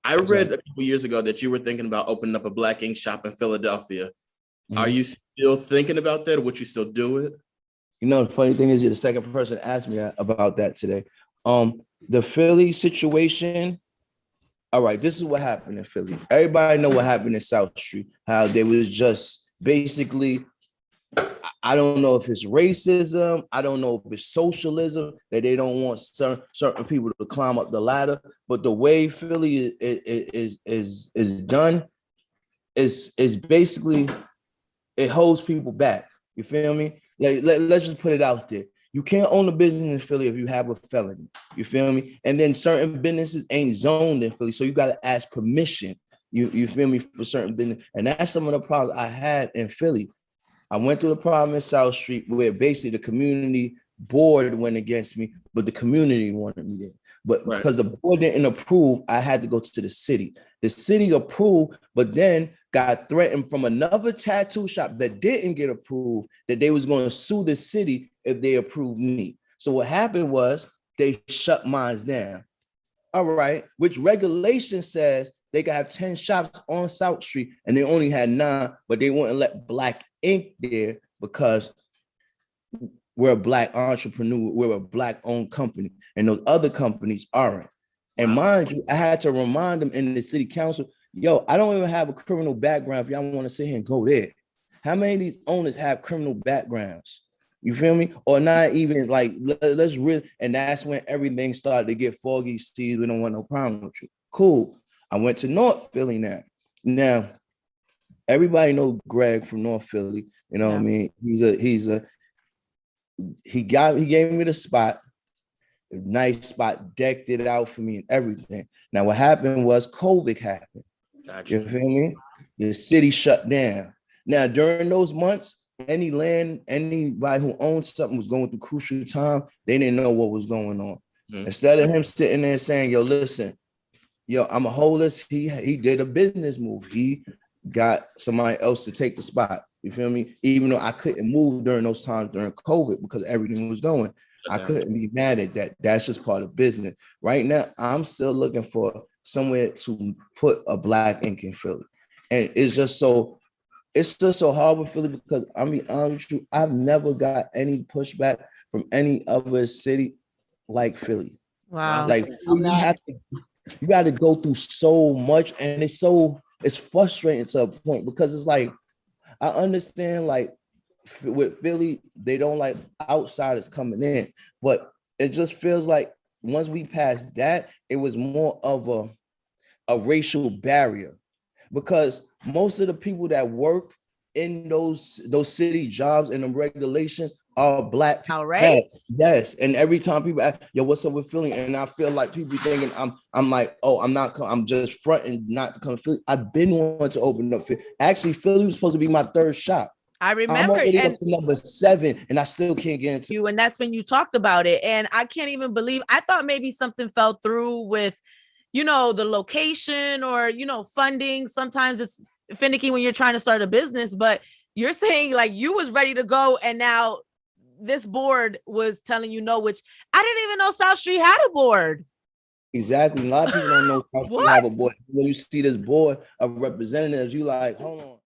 I read a couple years ago that you were thinking about opening up a black ink shop in Philadelphia. Are you still thinking about that, or would you still do it? You know, the funny thing is, you're the second person to ask me about that today. The Philly situation. All right, this is what happened in Philly. Everybody know what happened in South Street. How they was just basically, I don't know if it's racism, I don't know if it's socialism, that they don't want certain people to climb up the ladder. But the way Philly is done is basically, it holds people back. You feel me? Like, let's just put it out there. You can't own a business in Philly if you have a felony. You feel me? And then certain businesses ain't zoned in Philly, so you got to ask permission. You feel me, for certain business. And that's some of the problems I had in Philly. I went through the problem in South Street where basically the community board went against me, but the community wanted me there. But because the board didn't approve, I had to go to the city. The city approved, but then got threatened from another tattoo shop that didn't get approved, that they was going to sue the city if they approved me. So what happened was they shut mines down. All right, which regulation says they could have 10 shops on South Street, and they only had 9, but they wouldn't let Black Ink there because we're a Black entrepreneur, we're a Black owned company, and those other companies aren't. And mind you, I had to remind them in the city council, yo, I don't even have a criminal background if y'all want to sit here and go there. How many of these owners have criminal backgrounds? You feel me? Or not even, like, let's really, and that's when everything started to get foggy. Steve, we don't want no problem with you. Cool. I went to North Philly now. Now, everybody know Greg from North Philly. You know what I mean? He gave me the spot, a nice spot, decked it out for me and everything. Now, what happened was COVID happened. Gotcha. You feel me? The city shut down. Now, during those months, anybody who owned something was going through crucial time. They didn't know what was going on. Instead of him sitting there saying, yo, listen, yo, I'm a hold this. He did a business move. He got somebody else to take the spot. You feel me? Even though I couldn't move during those times during COVID because everything was going. I couldn't be mad at that. That's just part of business. Right now, I'm still looking for somewhere to put a Black Ink in Philly. And it's just so hard with Philly because I mean, honest with you, I've never got any pushback from any other city like Philly. Wow. Like you got to go through so much, and it's frustrating to a point because it's like, I understand, like, with Philly, they don't like outsiders coming in, but it just feels like once we passed that, it was more of a racial barrier, because most of the people that work in those city jobs and the regulations are Black people. All right. Yes. And every time people ask, yo, what's up with Philly? And I feel like people thinking I'm like, oh, I'm just fronting not to come to Philly. I've been wanting to open up Philly. Actually, Philly was supposed to be my third shop. I remember. I'm already up to number 7, and I still can't get into you. And that's when you talked about it. And I can't even believe, I thought maybe something fell through with, the location or, funding. Sometimes it's finicky when you're trying to start a business, but you're saying like you was ready to go, and now this board was telling you no, which I didn't even know South Street had a board. Exactly. A lot of people don't know South Street have a board. When you see this board of representatives, you like, hold on.